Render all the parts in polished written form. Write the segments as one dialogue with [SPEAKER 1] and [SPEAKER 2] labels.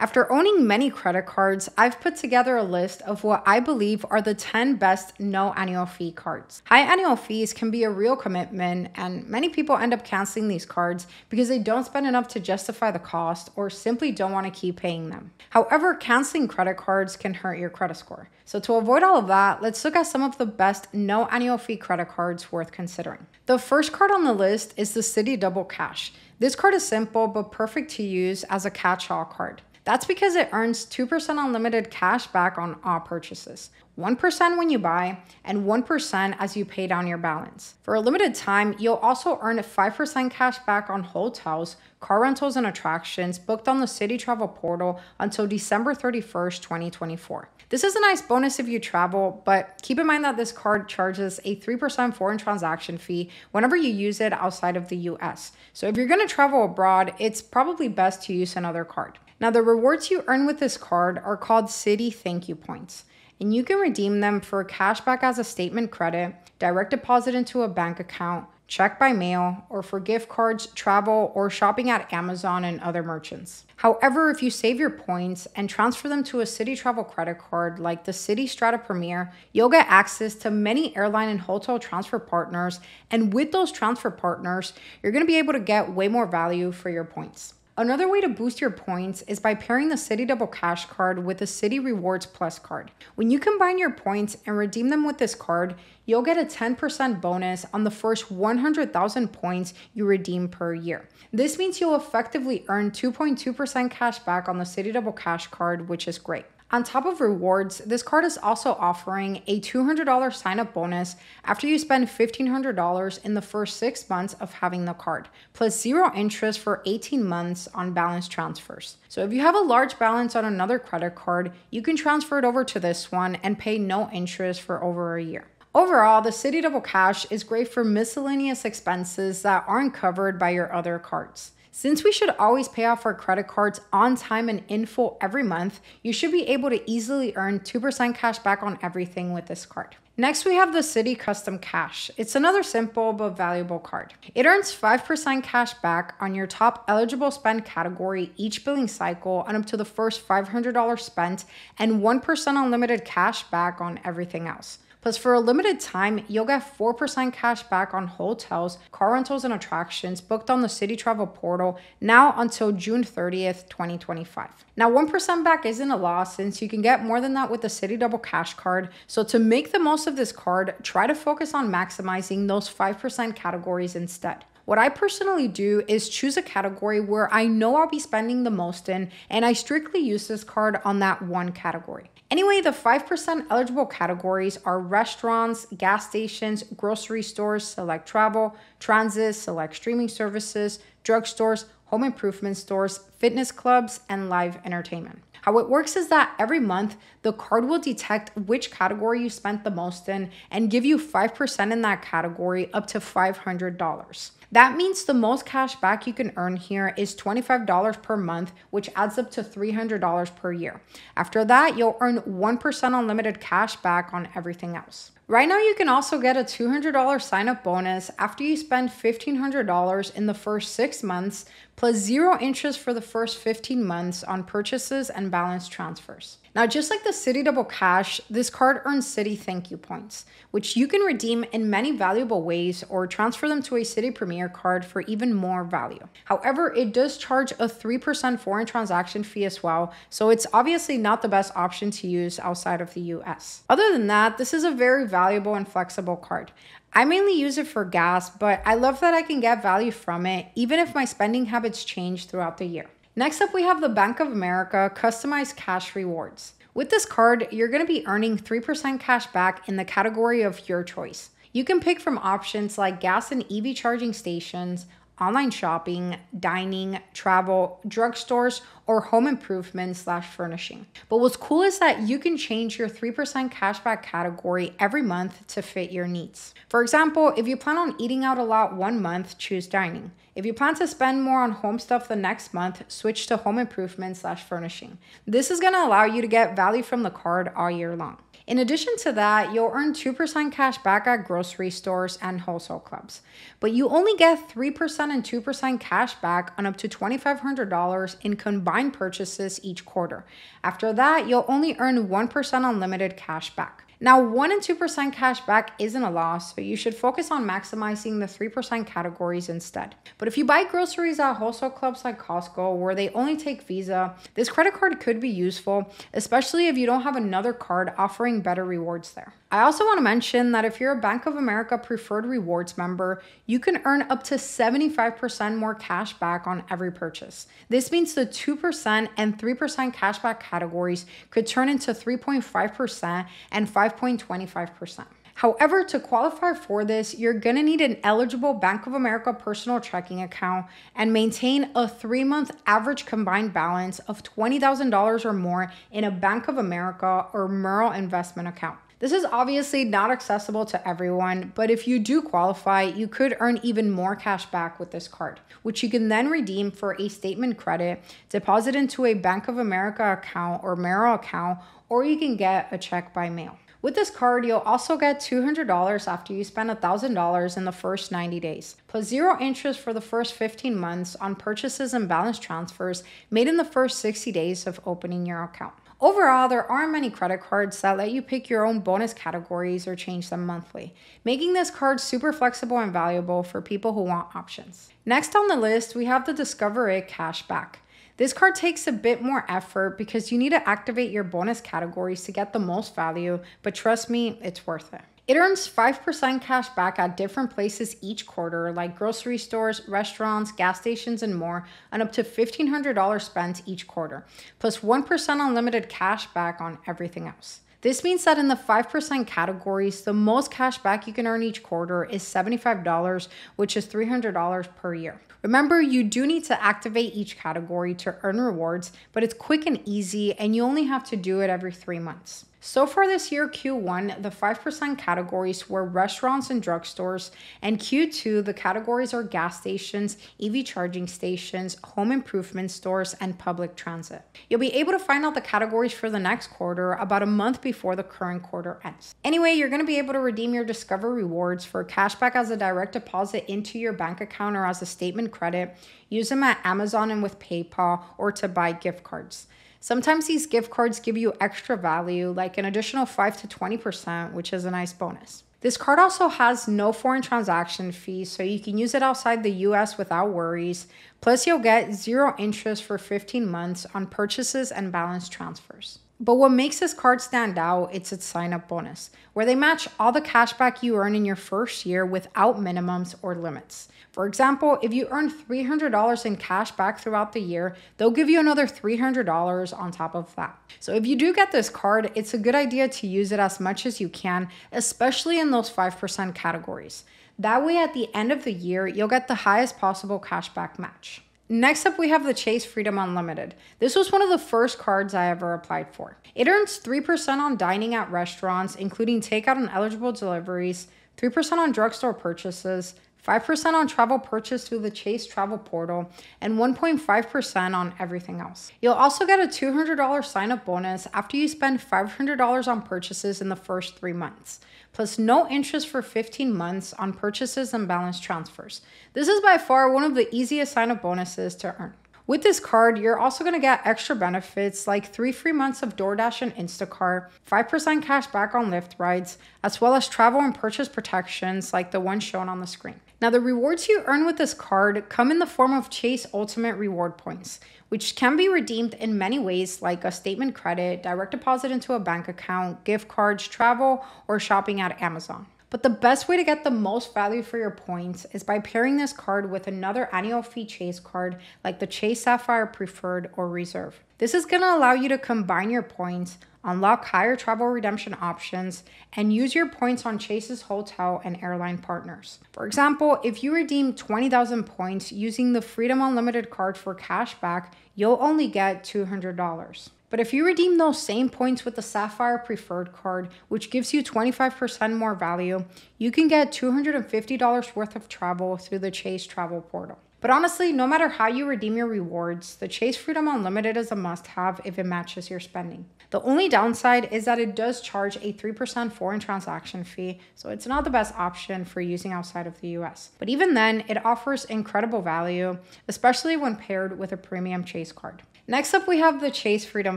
[SPEAKER 1] After owning many credit cards, I've put together a list of what I believe are the 10 best no annual fee cards. High annual fees can be a real commitment, and many people end up canceling these cards because they don't spend enough to justify the cost or simply don't want to keep paying them. However, canceling credit cards can hurt your credit score. So to avoid all of that, let's look at some of the best no annual fee credit cards worth considering. The first card on the list is the Citi Double Cash. This card is simple but perfect to use as a catch-all card. That's because it earns 2% unlimited cash back on all purchases, 1% when you buy, and 1% as you pay down your balance. For a limited time, you'll also earn 5% cash back on hotels, car rentals, and attractions booked on the Citi Travel portal until December 31st, 2024. This is a nice bonus if you travel, but keep in mind that this card charges a 3% foreign transaction fee whenever you use it outside of the US. So if you're going to travel abroad, it's probably best to use another card. Now, the rewards you earn with this card are called Citi ThankYou points, and you can redeem them for cashback as a statement credit, direct deposit into a bank account, check by mail, or for gift cards, travel, or shopping at Amazon and other merchants. However, if you save your points and transfer them to a Citi travel credit card like the Citi Strata Premier, you'll get access to many airline and hotel transfer partners, and with those transfer partners, you're going to be able to get way more value for your points. Another way to boost your points is by pairing the Citi Double Cash card with the Citi Rewards Plus card. When you combine your points and redeem them with this card, you'll get a 10% bonus on the first 100,000 points you redeem per year. This means you'll effectively earn 2.2% cash back on the Citi Double Cash card, which is great. On top of rewards, this card is also offering a $200 sign-up bonus after you spend $1,500 in the first 6 months of having the card, plus 0 interest for 18 months on balance transfers. So if you have a large balance on another credit card, you can transfer it over to this one and pay no interest for over a year. Overall, the Citi Double Cash is great for miscellaneous expenses that aren't covered by your other cards. Since we should always pay off our credit cards on time and in full every month, you should be able to easily earn 2% cash back on everything with this card. Next, we have the Citi Custom Cash. It's another simple but valuable card. It earns 5% cash back on your top eligible spend category each billing cycle and up to the first $500 spent, and 1% unlimited cash back on everything else. Plus, for a limited time, you'll get 4% cash back on hotels, car rentals, and attractions booked on the Citi Travel portal now until June 30th, 2025. Now, 1% back isn't a loss since you can get more than that with the Citi Double Cash card. So to make the most of this card, try to focus on maximizing those 5% categories instead. What I personally do is choose a category where I know I'll be spending the most in, and I strictly use this card on that one category. Anyway, the 5% eligible categories are restaurants, gas stations, grocery stores, select travel, transit, select streaming services, drugstores, home improvement stores, fitness clubs, and live entertainment. How it works is that every month, the card will detect which category you spent the most in and give you 5% in that category up to $500. That means the most cash back you can earn here is $25 per month, which adds up to $300 per year. After that, you'll earn 1% unlimited cash back on everything else. Right now, you can also get a $200 sign-up bonus after you spend $1,500 in the first 6 months, plus 0 interest for the first 15 months on purchases and balance transfers. Now, just like the Citi Double Cash, this card earns Citi ThankYou points, which you can redeem in many valuable ways or transfer them to a Citi Premier card for even more value. However, it does charge a 3% foreign transaction fee as well, so it's obviously not the best option to use outside of the US. Other than that, this is a very valuable and flexible card. I mainly use it for gas, but I love that I can get value from it, even if my spending habits change throughout the year. Next up, we have the Bank of America Customized Cash Rewards. With this card, you're going to be earning 3% cash back in the category of your choice. You can pick from options like gas and EV charging stations, online shopping, dining, travel, drugstores, or home improvement/furnishing. But what's cool is that you can change your 3% cashback category every month to fit your needs. For example, if you plan on eating out a lot one month, choose dining. If you plan to spend more on home stuff the next month, switch to home improvement/furnishing. This is going to allow you to get value from the card all year long. In addition to that, you'll earn 2% cash back at grocery stores and wholesale clubs. But you only get 3% and 2% cash back on up to $2,500 in combined combined purchases each quarter. After that, you'll only earn 1% unlimited cash back. Now, 1 and 2% cash back isn't a loss, so you should focus on maximizing the 3% categories instead. But if you buy groceries at wholesale clubs like Costco, where they only take Visa, this credit card could be useful, especially if you don't have another card offering better rewards there. I also want to mention that if you're a Bank of America Preferred Rewards member, you can earn up to 75% more cash back on every purchase. This means the 2% and 3% cashback categories could turn into 3.5% and 5.25%. However, to qualify for this, you're going to need an eligible Bank of America personal checking account and maintain a 3-month average combined balance of $20,000 or more in a Bank of America or Merrill investment account. This is obviously not accessible to everyone, but if you do qualify, you could earn even more cash back with this card, which you can then redeem for a statement credit, deposit into a Bank of America account or Merrill account, or you can get a check by mail. With this card, you'll also get $200 after you spend $1,000 in the first 90 days, plus 0 interest for the first 15 months on purchases and balance transfers made in the first 60 days of opening your account. Overall, there aren't many credit cards that let you pick your own bonus categories or change them monthly, making this card super flexible and valuable for people who want options. Next on the list, we have the Discover It Cashback. This card takes a bit more effort because you need to activate your bonus categories to get the most value, but trust me, it's worth it. It earns 5% cash back at different places each quarter, like grocery stores, restaurants, gas stations, and more, and up to $1,500 spent each quarter, plus 1% unlimited cash back on everything else. This means that in the 5% categories, the most cash back you can earn each quarter is $75, which is $300 per year. Remember, you do need to activate each category to earn rewards, but it's quick and easy, and you only have to do it every 3 months. So far this year, Q1, the 5% categories were restaurants and drugstores, and Q2, the categories are gas stations, EV charging stations, home improvement stores, and public transit. You'll be able to find out the categories for the next quarter about a month before the current quarter ends. Anyway, you're going to be able to redeem your Discover rewards for cashback as a direct deposit into your bank account or as a statement credit, use them at Amazon and with PayPal, or to buy gift cards. Sometimes these gift cards give you extra value, like an additional 5 to 20%, which is a nice bonus. This card also has no foreign transaction fees, so you can use it outside the US without worries. Plus, you'll get 0 interest for 15 months on purchases and balance transfers. But what makes this card stand out is its sign-up bonus, where they match all the cash back you earn in your first year without minimums or limits. For example, if you earn $300 in cash back throughout the year, they'll give you another $300 on top of that. So if you do get this card, it's a good idea to use it as much as you can, especially in those 5% categories. That way, at the end of the year, you'll get the highest possible cashback match. Next up, we have the Chase Freedom Unlimited. This was one of the first cards I ever applied for. It earns 3% on dining at restaurants, including takeout and eligible deliveries, 3% on drugstore purchases, 5% on travel purchase through the Chase Travel Portal, and 1.5% on everything else. You'll also get a $200 sign-up bonus after you spend $500 on purchases in the first 3 months, plus no interest for 15 months on purchases and balance transfers. This is by far one of the easiest sign-up bonuses to earn. With this card, you're also going to get extra benefits like 3 free months of DoorDash and Instacart, 5% cash back on Lyft rides, as well as travel and purchase protections like the one shown on the screen. Now, the rewards you earn with this card come in the form of Chase Ultimate Reward Points, which can be redeemed in many ways like a statement credit, direct deposit into a bank account, gift cards, travel, or shopping at Amazon. But the best way to get the most value for your points is by pairing this card with another annual fee Chase card like the Chase Sapphire Preferred or Reserve. This is going to allow you to combine your points, unlock higher travel redemption options, and use your points on Chase's hotel and airline partners. For example, if you redeem 20,000 points using the Freedom Unlimited card for cash back, you'll only get $200. But if you redeem those same points with the Sapphire Preferred card, which gives you 25% more value, you can get $250 worth of travel through the Chase Travel Portal. But honestly, no matter how you redeem your rewards, the Chase Freedom Unlimited is a must-have if it matches your spending. The only downside is that it does charge a 3% foreign transaction fee, so it's not the best option for using outside of the US. But even then, it offers incredible value, especially when paired with a premium Chase card. Next up, we have the Chase Freedom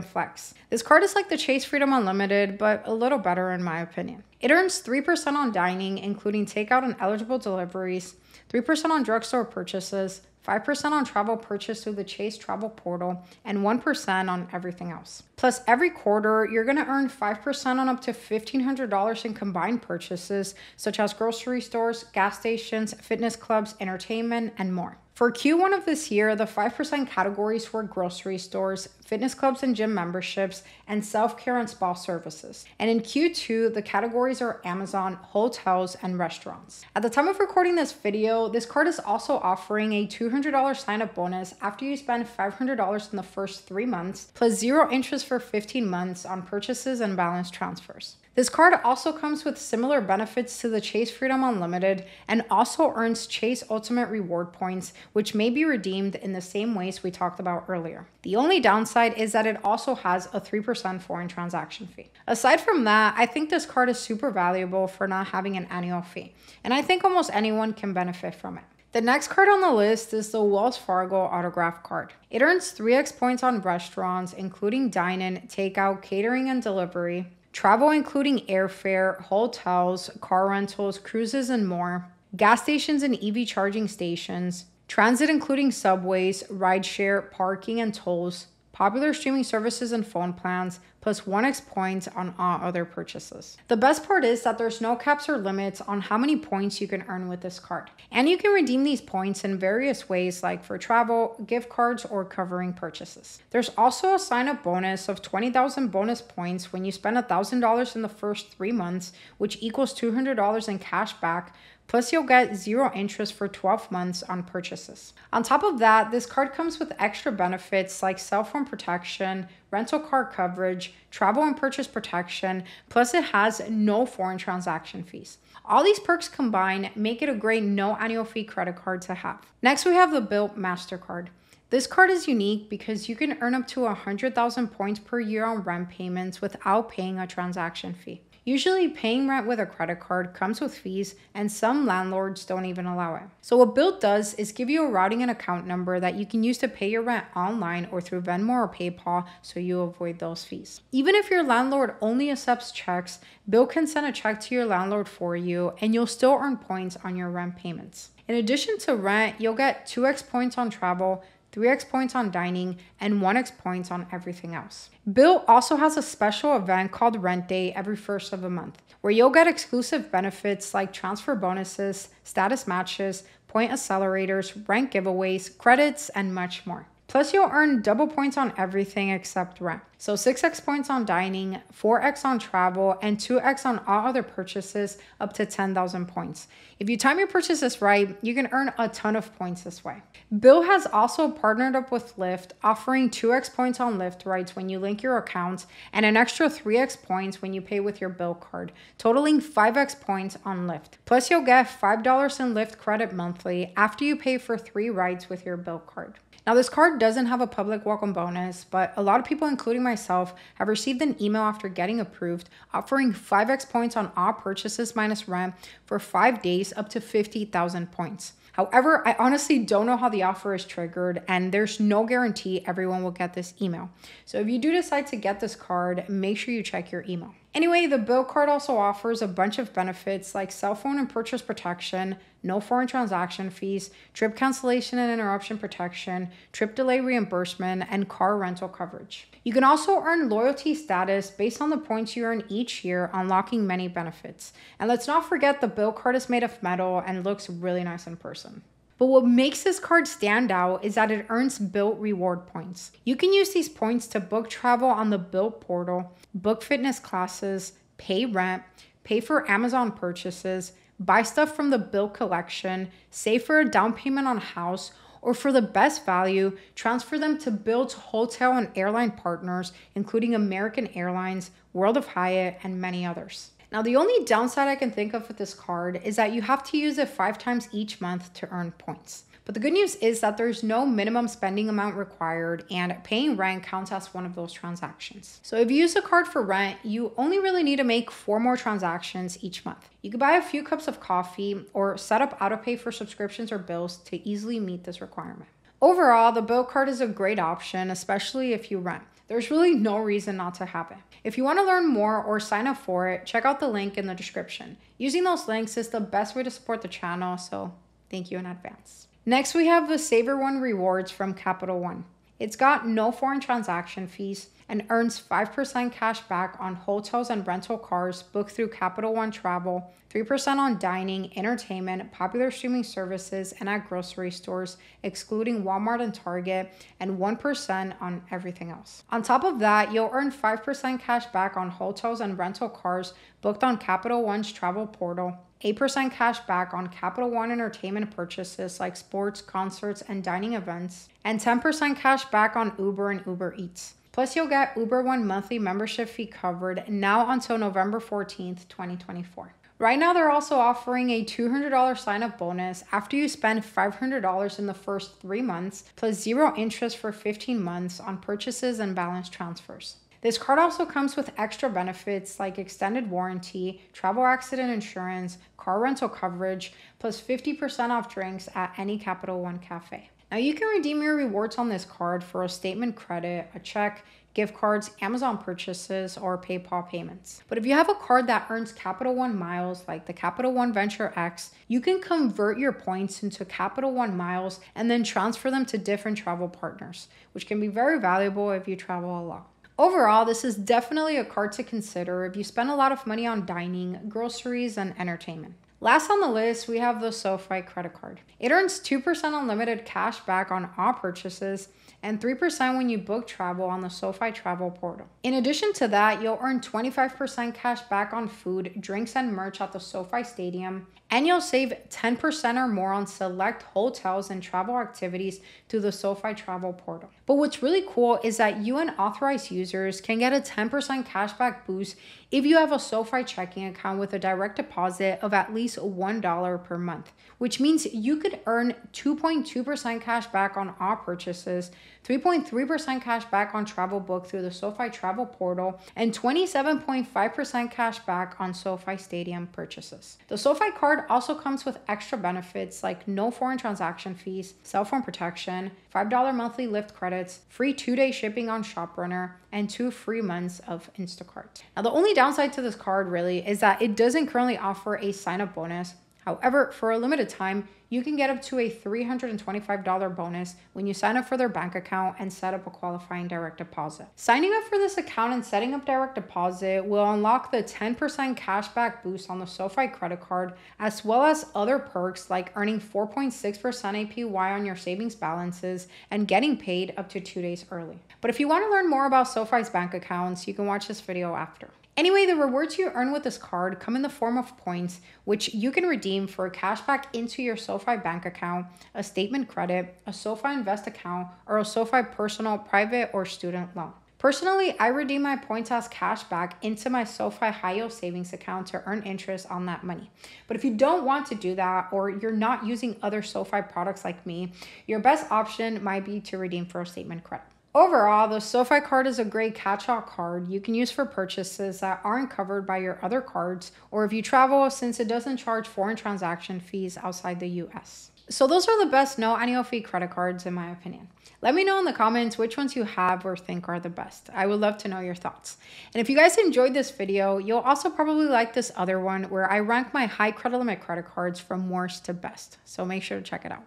[SPEAKER 1] Flex. This card is like the Chase Freedom Unlimited, but a little better in my opinion. It earns 3% on dining, including takeout and eligible deliveries, 3% on drugstore purchases, 5% on travel purchased through the Chase Travel Portal, and 1% on everything else. Plus, every quarter, you're going to earn 5% on up to $1,500 in combined purchases, such as grocery stores, gas stations, fitness clubs, entertainment, and more. For Q1 of this year, the 5% categories were grocery stores, fitness clubs and gym memberships, and self-care and spa services. And in Q2, the categories are Amazon, hotels, and restaurants. At the time of recording this video, this card is also offering a $200 sign-up bonus after you spend $500 in the first 3 months, plus 0 interest for 15 months on purchases and balance transfers. This card also comes with similar benefits to the Chase Freedom Unlimited and also earns Chase Ultimate Reward points, which may be redeemed in the same ways we talked about earlier. The only downside is that it also has a 3% foreign transaction fee. Aside from that, I think this card is super valuable for not having an annual fee, and I think almost anyone can benefit from it. The next card on the list is the Wells Fargo Autograph Card. It earns 3x points on restaurants, including dine-in, takeout, catering, and delivery, travel including airfare, hotels, car rentals, cruises, and more, gas stations and EV charging stations, transit including subways, rideshare, parking, and tolls, popular streaming services and phone plans, plus 1x points on all other purchases. The best part is that there's no caps or limits on how many points you can earn with this card. And you can redeem these points in various ways, like for travel, gift cards, or covering purchases. There's also a sign-up bonus of 20,000 bonus points when you spend $1,000 in the first 3 months, which equals $200 in cash back, plus you'll get 0 interest for 12 months on purchases. On top of that, this card comes with extra benefits like cell phone protection, rental car coverage, travel and purchase protection, plus it has no foreign transaction fees. All these perks combined make it a great no annual fee credit card to have. Next, we have the Bilt MasterCard. This card is unique because you can earn up to 100,000 points per year on rent payments without paying a transaction fee. Usually, paying rent with a credit card comes with fees, and some landlords don't even allow it. So what Bilt does is give you a routing and account number that you can use to pay your rent online or through Venmo or PayPal, so you avoid those fees. Even if your landlord only accepts checks, Bilt can send a check to your landlord for you, and you'll still earn points on your rent payments. In addition to rent, you'll get 2x points on travel, 3x points on dining, and 1x points on everything else. Bilt also has a special event called Rent Day every first of the month, where you'll get exclusive benefits like transfer bonuses, status matches, point accelerators, rent giveaways, credits, and much more. Plus, you'll earn double points on everything except rent. So 6x points on dining, 4x on travel, and 2x on all other purchases up to 10,000 points. If you time your purchases right, you can earn a ton of points this way. Bilt has also partnered up with Lyft, offering 2x points on Lyft rides when you link your accounts, and an extra 3x points when you pay with your Bilt card, totaling 5x points on Lyft. Plus, you'll get $5 in Lyft credit monthly after you pay for 3 rides with your Bilt card. Now, this card doesn't have a public welcome bonus, but a lot of people, including myself, have received an email after getting approved, offering 5x points on all purchases minus rent for 5 days up to 50,000 points. However, I honestly don't know how the offer is triggered, and there's no guarantee everyone will get this email. So if you do decide to get this card, make sure you check your email. Anyway, the Bilt card also offers a bunch of benefits like cell phone and purchase protection, no foreign transaction fees, trip cancellation and interruption protection, trip delay reimbursement, and car rental coverage. You can also earn loyalty status based on the points you earn each year, unlocking many benefits. And let's not forget the Bilt card is made of metal and looks really nice in person. But what makes this card stand out is that it earns Bilt reward points. You can use these points to book travel on the Bilt portal, book fitness classes, pay rent, pay for Amazon purchases, buy stuff from the Bilt collection, save for a down payment on a house, or for the best value, transfer them to Bilt's hotel and airline partners, including American Airlines, World of Hyatt, and many others. Now, the only downside I can think of with this card is that you have to use it 5 times each month to earn points. But the good news is that there's no minimum spending amount required, and paying rent counts as one of those transactions. So if you use the card for rent, you only really need to make 4 more transactions each month. You could buy a few cups of coffee or set up autopay for subscriptions or bills to easily meet this requirement. Overall, the Bilt card is a great option, especially if you rent. There's really no reason not to have it. If you want to learn more or sign up for it, check out the link in the description. Using those links is the best way to support the channel, so thank you in advance. Next, we have the Savorone Rewards from Capital One. It's got no foreign transaction fees and earns 5% cash back on hotels and rental cars booked through Capital One Travel, 3% on dining, entertainment, popular streaming services, and at grocery stores, excluding Walmart and Target, and 1% on everything else. On top of that, you'll earn 5% cash back on hotels and rental cars booked on Capital One's travel portal, 8% cash back on Capital One entertainment purchases like sports, concerts, and dining events, and 10% cash back on Uber and Uber Eats. Plus, you'll get Uber One monthly membership fee covered now until November 14th, 2024. Right now, they're also offering a $200 sign-up bonus after you spend $500 in the first 3 months, plus 0 interest for 15 months on purchases and balance transfers. This card also comes with extra benefits like extended warranty, travel accident insurance, car rental coverage, plus 50% off drinks at any Capital One cafe. Now you can redeem your rewards on this card for a statement credit, a check, gift cards, Amazon purchases, or PayPal payments. But if you have a card that earns Capital One miles, like the Capital One Venture X, you can convert your points into Capital One miles and then transfer them to different travel partners, which can be very valuable if you travel a lot. Overall, this is definitely a card to consider if you spend a lot of money on dining, groceries, and entertainment. Last on the list, we have the SoFi credit card. It earns 2% unlimited cash back on all purchases and 3% when you book travel on the SoFi travel portal. In addition to that, you'll earn 25% cash back on food, drinks, and merch at the SoFi Stadium, and you'll save 10% or more on select hotels and travel activities through the SoFi travel portal. But what's really cool is that you and authorized users can get a 10% cashback boost if you have a SoFi checking account with a direct deposit of at least $1 per month, which means you could earn 2.2% cash back on all purchases, 3.3% cash back on travel booked through the SoFi travel portal, and 27.5% cash back on SoFi Stadium purchases. The SoFi card also comes with extra benefits like no foreign transaction fees, cell phone protection, $5 monthly Lyft credits, free 2-day shipping on ShopRunner, and 2 free months of Instacart. Now, the only downside to this card really is that it doesn't currently offer a sign-up bonus. However, for a limited time, you can get up to a $325 bonus when you sign up for their bank account and set up a qualifying direct deposit. Signing up for this account and setting up direct deposit will unlock the 10% cashback boost on the SoFi credit card, as well as other perks like earning 4.6% APY on your savings balances and getting paid up to 2 days early. But if you want to learn more about SoFi's bank accounts, you can watch this video after. Anyway, the rewards you earn with this card come in the form of points, which you can redeem for cashback into your SoFi bank account, a statement credit, a SoFi Invest account, or a SoFi personal, private, or student loan. Personally, I redeem my points as cashback into my SoFi high yield savings account to earn interest on that money. But if you don't want to do that, or you're not using other SoFi products like me, your best option might be to redeem for a statement credit. Overall, the SoFi card is a great catch-all card you can use for purchases that aren't covered by your other cards, or if you travel, since it doesn't charge foreign transaction fees outside the US. So those are the best no annual fee credit cards in my opinion. Let me know in the comments which ones you have or think are the best. I would love to know your thoughts. And if you guys enjoyed this video, you'll also probably like this other one where I rank my high credit limit credit cards from worst to best. So make sure to check it out.